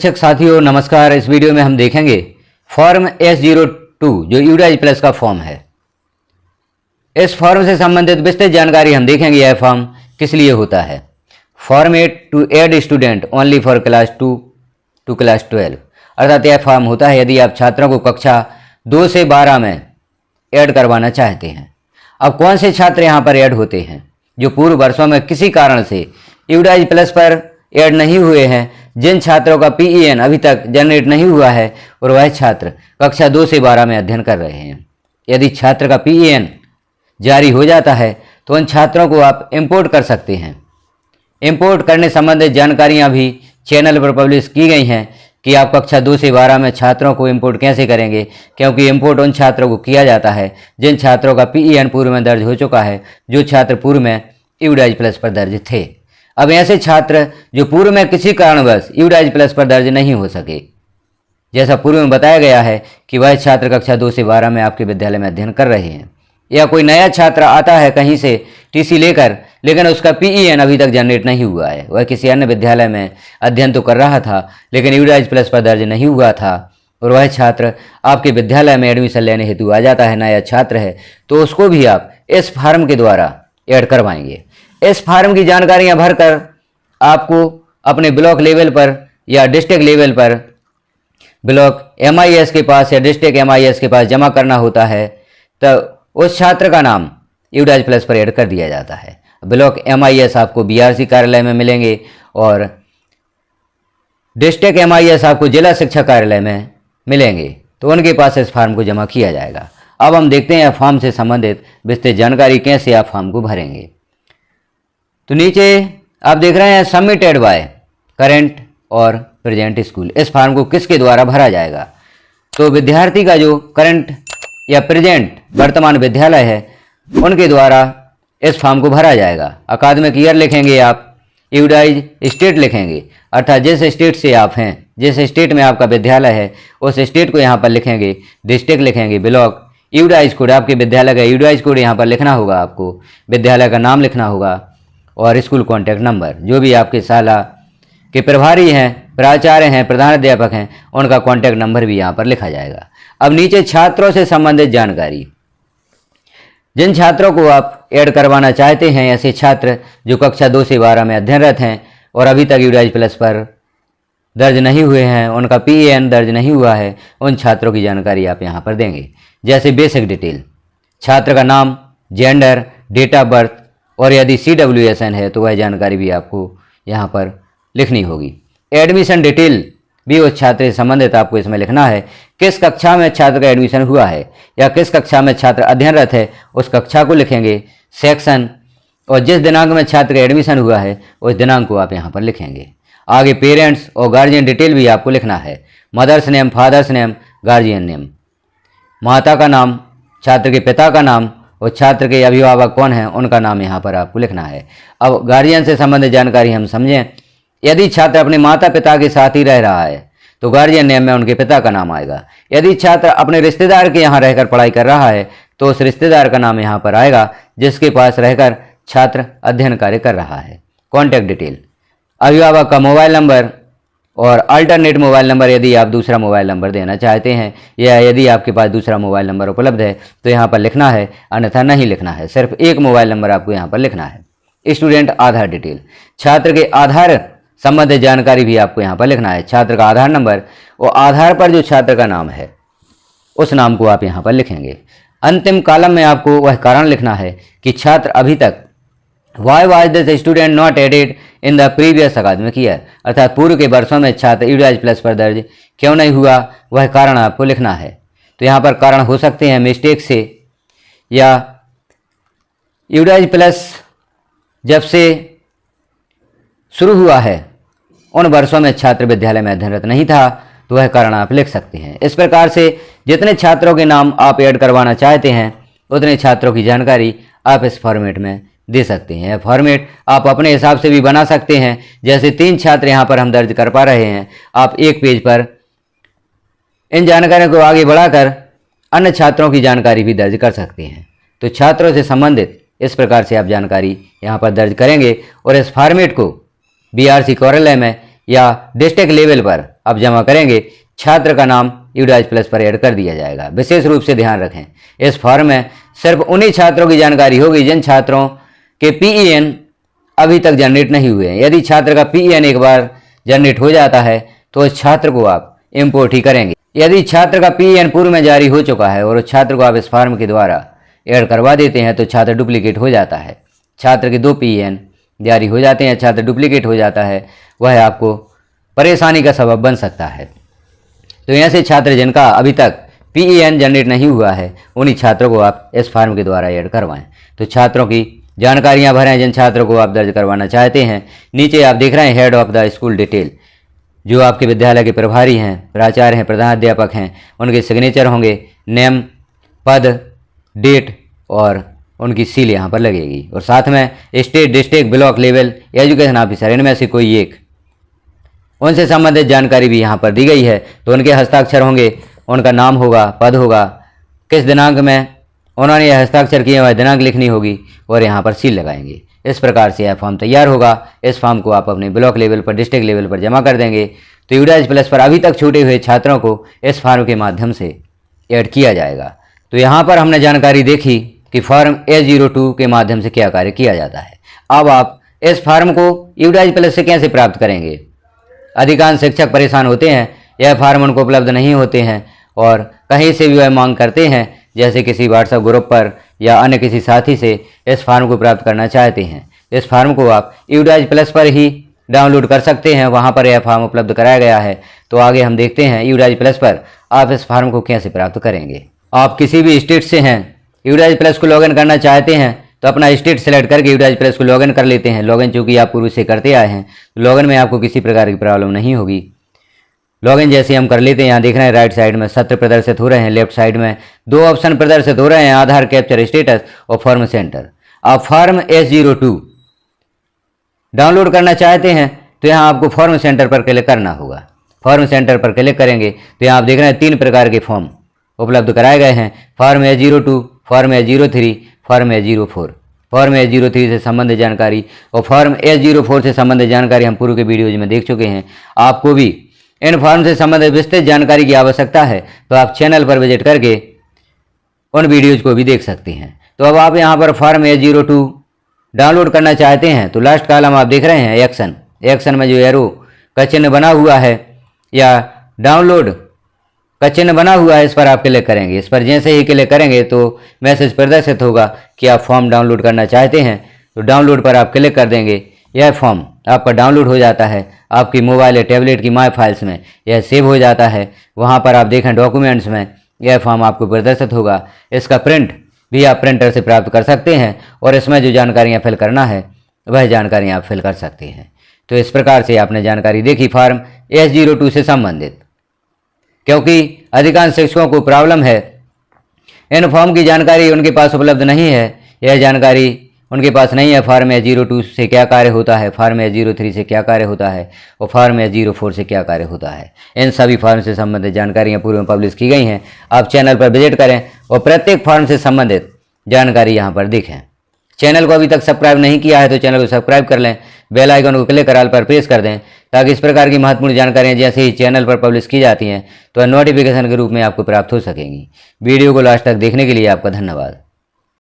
शिक्षक साथियों नमस्कार। इस वीडियो में हम देखेंगे फॉर्म S02 जो यूडाइज प्लस का फॉर्म है। इस फॉर्म से संबंधित विस्तृत जानकारी हम देखेंगे। यह फॉर्म किस लिए होता है। Form 8 to aid student only for class 2 to class 12, अर्थात यह फॉर्म होता है यदि आप छात्रों को कक्षा 2 से 12 में ऐड करवाना चाहते हैं। अब कौन से छात्र यहाँ पर ऐड होते हैं? जो पूर्व वर्षों में किसी कारण से यूडाइज प्लस पर ऐड नहीं हुए हैं, जिन छात्रों का PEN अभी तक जनरेट नहीं हुआ है और वह छात्र कक्षा 2 से 12 में अध्ययन कर रहे हैं। यदि छात्र का PEN जारी हो जाता है तो उन छात्रों को आप इंपोर्ट कर सकते हैं। इंपोर्ट करने संबंधित जानकारियां भी चैनल पर पब्लिश की गई हैं कि आप कक्षा 2 से 12 में छात्रों को इंपोर्ट कैसे करेंगे, क्योंकि इंपोर्ट उन छात्रों को किया जाता है जिन छात्रों का PEN पूर्व में दर्ज हो चुका है, जो छात्र पूर्व में यूडाइज प्लस पर दर्ज थे। अब ऐसे छात्र जो पूर्व में किसी कारणवश यूडाइज प्लस पर दर्ज नहीं हो सके, जैसा पूर्व में बताया गया है कि वह छात्र कक्षा 2 से 12 में आपके विद्यालय में अध्ययन कर रहे हैं, या कोई नया छात्र आता है कहीं से TC लेकर, लेकिन उसका PEN अभी तक जनरेट नहीं हुआ है, वह किसी अन्य विद्यालय में अध्ययन तो कर रहा था लेकिन यूडाइज प्लस पर दर्ज नहीं हुआ था, और वह छात्र आपके विद्यालय में एडमिशन लेने हेतु आ जाता है, नया छात्र है, तो उसको भी आप इस फॉर्म के द्वारा ऐड करवाएंगे। इस फॉर्म की जानकारियां भरकर आपको अपने ब्लॉक लेवल पर या डिस्ट्रिक्ट लेवल पर ब्लॉक MIS के पास या डिस्ट्रिक्ट MIS के पास जमा करना होता है, तो उस छात्र का नाम यूडाइज प्लस पर ऐड कर दिया जाता है। ब्लॉक MIS आपको BRC कार्यालय में मिलेंगे और डिस्ट्रिक्ट MIS आपको जिला शिक्षा कार्यालय में मिलेंगे, तो उनके पास इस फॉर्म को जमा किया जाएगा। अब हम देखते हैं फॉर्म से संबंधित विस्तृत जानकारी कैसे आप फॉर्म को भरेंगे। तो नीचे आप देख रहे हैं सबमिटेड बाय करेंट और प्रेजेंट स्कूल। इस फॉर्म को किसके द्वारा भरा जाएगा? तो विद्यार्थी का जो करंट या प्रेजेंट वर्तमान विद्यालय है उनके द्वारा इस फॉर्म को भरा जाएगा। अकादमिक ईयर लिखेंगे आप, यूडाइज स्टेट लिखेंगे, अर्थात जिस स्टेट से आप हैं, जिस स्टेट में आपका विद्यालय है उस स्टेट को यहाँ पर लिखेंगे, डिस्ट्रिक्ट लिखेंगे, ब्लॉक, यूडाइज कोड, आपके विद्यालय का यूडाइज कोड यहाँ पर लिखना होगा, आपको विद्यालय का नाम लिखना होगा और स्कूल कॉन्टैक्ट नंबर। जो भी आपके शाला के प्रभारी हैं, प्राचार्य हैं, प्रधानाध्यापक हैं, उनका कॉन्टैक्ट नंबर भी यहाँ पर लिखा जाएगा। अब नीचे छात्रों से संबंधित जानकारी, जिन छात्रों को आप ऐड करवाना चाहते हैं, ऐसे छात्र जो कक्षा 2 से 12 में अध्ययनरत हैं और अभी तक यूडाइज प्लस पर दर्ज नहीं हुए हैं, उनका PEN दर्ज नहीं हुआ है, उन छात्रों की जानकारी आप यहाँ पर देंगे। जैसे बेसिक डिटेल, छात्र का नाम, जेंडर, डेट ऑफ बर्थ, और यदि CWSN है तो वह जानकारी भी आपको यहाँ पर लिखनी होगी। एडमिशन डिटेल भी उस छात्र से संबंधित आपको इसमें लिखना है। किस कक्षा में छात्र का एडमिशन हुआ है या किस कक्षा में छात्र अध्ययनरत है उस कक्षा को लिखेंगे, सेक्शन, और जिस दिनांक में छात्र का एडमिशन हुआ है उस दिनांक को आप यहाँ पर लिखेंगे। आगे पेरेंट्स और गार्जियन डिटेल भी आपको लिखना है। Mother's name, father's name, guardian name, माता का नाम, छात्र के पिता का नाम और छात्र के अभिभावक कौन हैं उनका नाम यहाँ पर आपको लिखना है। अब गार्जियन से संबंधित जानकारी हम समझें। यदि छात्र अपने माता पिता के साथ ही रह रहा है तो गार्जियन नेम में उनके पिता का नाम आएगा। यदि छात्र अपने रिश्तेदार के यहाँ रहकर पढ़ाई कर रहा है तो उस रिश्तेदार का नाम यहाँ पर आएगा जिसके पास रहकर छात्र अध्ययन कार्य कर रहा है। कॉन्टैक्ट डिटेल, अभिभावक का मोबाइल नंबर और अल्टरनेट मोबाइल नंबर यदि आप दूसरा मोबाइल नंबर देना चाहते हैं, या यदि आपके पास दूसरा मोबाइल नंबर उपलब्ध है तो यहाँ पर लिखना है, अन्यथा नहीं लिखना है। सिर्फ एक मोबाइल नंबर आपको यहाँ पर लिखना है। स्टूडेंट आधार डिटेल, छात्र के आधार संबंधित जानकारी भी आपको यहाँ पर लिखना है। छात्र का आधार नंबर और आधार पर जो छात्र का नाम है उस नाम को आप यहाँ पर लिखेंगे। अंतिम कॉलम में आपको वह कारण लिखना है कि छात्र अभी तक Why was this student not added in the previous academic year, अर्थात पूर्व के वर्षों में छात्र यूडाइज प्लस पर दर्ज क्यों नहीं हुआ, वह कारण आपको लिखना है। तो यहाँ पर कारण हो सकते हैं मिस्टेक से, या यूडाइज प्लस जब से शुरू हुआ है उन वर्षों में छात्र विद्यालय में अध्ययनरत नहीं था, तो वह कारण आप लिख सकते हैं। इस प्रकार से जितने छात्रों के नाम आप ऐड करवाना चाहते हैं उतने छात्रों की जानकारी आप इस फॉर्मेट में दे सकते हैं। फॉर्मेट आप अपने हिसाब से भी बना सकते हैं। जैसे 3 छात्र यहाँ पर हम दर्ज कर पा रहे हैं, आप एक पेज पर इन जानकारियों को आगे बढ़ाकर अन्य छात्रों की जानकारी भी दर्ज कर सकते हैं। तो छात्रों से संबंधित इस प्रकार से आप जानकारी यहाँ पर दर्ज करेंगे और इस फॉर्मेट को BRC कार्यालय में या डिस्ट्रिक्ट लेवल पर आप जमा करेंगे छात्र का नाम यूडाइज प्लस पर ऐड कर दिया जाएगा। विशेष रूप से ध्यान रखें, इस फॉर्म में सिर्फ उन्हीं छात्रों की जानकारी होगी जिन छात्रों के PEN अभी तक जनरेट नहीं हुए हैं। यदि छात्र का PEN एक बार जनरेट हो जाता है तो उस छात्र को आप इम्पोर्ट ही करेंगे। यदि छात्र का PEN पूर्व में जारी हो चुका है और उस छात्र को आप इस फॉर्म के द्वारा ऐड करवा देते हैं तो छात्र डुप्लीकेट हो जाता है। छात्र के 2 PEN जारी हो जाते हैं, छात्र डुप्लीकेट हो जाता है, वह आपको परेशानी का सबब बन सकता है। तो ऐसे छात्र जिनका अभी तक PEN जनरेट नहीं हुआ है उन्हीं छात्रों को आप इस फॉर्म के द्वारा ऐड करवाएं। तो छात्रों की जानकारियां भरें जिन छात्रों को आप दर्ज करवाना चाहते हैं। नीचे आप देख रहे हैं head of the school detail, जो आपके विद्यालय के प्रभारी हैं, प्राचार्य हैं, प्रधानाध्यापक हैं, उनके सिग्नेचर होंगे, नेम, पद, डेट और उनकी सील यहाँ पर लगेगी। और साथ में state, district, block level education officer, इनमें से कोई एक, उनसे संबंधित जानकारी भी यहाँ पर दी गई है। तो उनके हस्ताक्षर होंगे, उनका नाम होगा, पद होगा, किस दिनांक में उन्होंने यह हस्ताक्षर किए वह दिनांक लिखनी होगी और यहाँ पर सील लगाएंगे। इस प्रकार से यह फॉर्म तैयार होगा। इस फॉर्म को आप अपने ब्लॉक लेवल पर, डिस्ट्रिक्ट लेवल पर जमा कर देंगे। तो यूडाइज प्लस पर अभी तक छूटे हुए छात्रों को इस फॉर्म के माध्यम से ऐड किया जाएगा। तो यहाँ पर हमने जानकारी देखी कि फॉर्म A02 के माध्यम से क्या कार्य किया जाता है। अब आप इस फॉर्म को यूडाइज प्लस से कैसे प्राप्त करेंगे। अधिकांश शिक्षक परेशान होते हैं, यह फॉर्म उनको उपलब्ध नहीं होते हैं और कहीं से भी वह मांग करते हैं, जैसे किसी व्हाट्सएप ग्रुप पर या अन्य किसी साथी से इस फॉर्म को प्राप्त करना चाहते हैं। इस फॉर्म को आप यूडाइज प्लस पर ही डाउनलोड कर सकते हैं, वहाँ पर यह फॉर्म उपलब्ध कराया गया है। तो आगे हम देखते हैं यूडाइज प्लस पर आप इस फॉर्म को कैसे प्राप्त करेंगे। आप किसी भी स्टेट से हैं, यूडाइज प्लस को लॉगिन करना चाहते हैं तो अपना स्टेट सेलेक्ट करके यूडाइज प्लस को लॉगिन कर लेते हैं। लॉगिन चूँकि आप पूर्व से करते आए हैं, लॉगिन में आपको किसी प्रकार की प्रॉब्लम नहीं होगी। लॉगिन जैसे हम कर लेते हैं, यहाँ देख रहे हैं राइट साइड में सत्र प्रदर्शित हो रहे हैं, लेफ्ट साइड में 2 ऑप्शन प्रदर्शित हो रहे हैं, आधार कैप्चर स्टेटस और फॉर्म सेंटर। आप फॉर्म S02 डाउनलोड करना चाहते हैं तो यहाँ आपको फॉर्म सेंटर पर क्लिक करना होगा। फॉर्म सेंटर पर क्लिक करेंगे तो यहाँ आप देख रहे हैं 3 प्रकार के फॉर्म उपलब्ध कराए गए हैं, form A02, form A03, form A04। Form A03 से संबंधित जानकारी और फॉर्म S04 से संबंधित जानकारी हम पूर्व के वीडियोज में देख चुके हैं। आपको भी इन फॉर्म से संबंधित विस्तृत जानकारी की आवश्यकता है तो आप चैनल पर विजिट करके उन वीडियोज को भी देख सकते हैं। तो अब आप यहाँ पर फॉर्म A02 डाउनलोड करना चाहते हैं तो लास्ट कॉलम आप देख रहे हैं एक्शन में जो एरो का चिन्ह बना हुआ है या डाउनलोड का चिन्ह बना हुआ है, इस पर आप क्लिक करेंगे। इस पर जैसे ही क्लिक करेंगे तो मैसेज प्रदर्शित होगा कि आप फॉर्म डाउनलोड करना चाहते हैं। तो डाउनलोड पर आप क्लिक कर देंगे, यह फॉर्म आपका डाउनलोड हो जाता है। आपकी मोबाइल या टैबलेट की माई फाइल्स में यह सेव हो जाता है। वहाँ पर आप देखें डॉक्यूमेंट्स में यह फॉर्म आपको प्रदर्शित होगा। इसका प्रिंट भी आप प्रिंटर से प्राप्त कर सकते हैं और इसमें जो जानकारियाँ फिल करना है वह जानकारियाँ आप फिल कर सकते हैं। तो इस प्रकार से आपने जानकारी देखी फॉर्म S02 से संबंधित। क्योंकि अधिकांश शिक्षकों को प्रॉब्लम है, इन फॉर्म की जानकारी उनके पास उपलब्ध नहीं है, यह जानकारी उनके पास नहीं है। फॉर्म A02 से क्या कार्य होता है, फॉर्म A03 से क्या कार्य होता है और फॉर्म A04 से क्या कार्य होता है। इन सभी फॉर्म से संबंधित जानकारियाँ पूर्व में पब्लिश की गई हैं। आप चैनल पर विजिट करें और प्रत्येक फॉर्म से संबंधित जानकारी यहाँ पर देखें। चैनल को अभी तक सब्सक्राइब नहीं किया है तो चैनल को सब्सक्राइब कर लें, बेल आइकन को क्लिक कर ऑल पर प्रेस कर दें ताकि इस प्रकार की महत्वपूर्ण जानकारियाँ जैसे ही चैनल पर पब्लिश की जाती हैं तो नोटिफिकेशन के रूप में आपको प्राप्त हो सकेंगी। वीडियो को लास्ट तक देखने के लिए आपका धन्यवाद।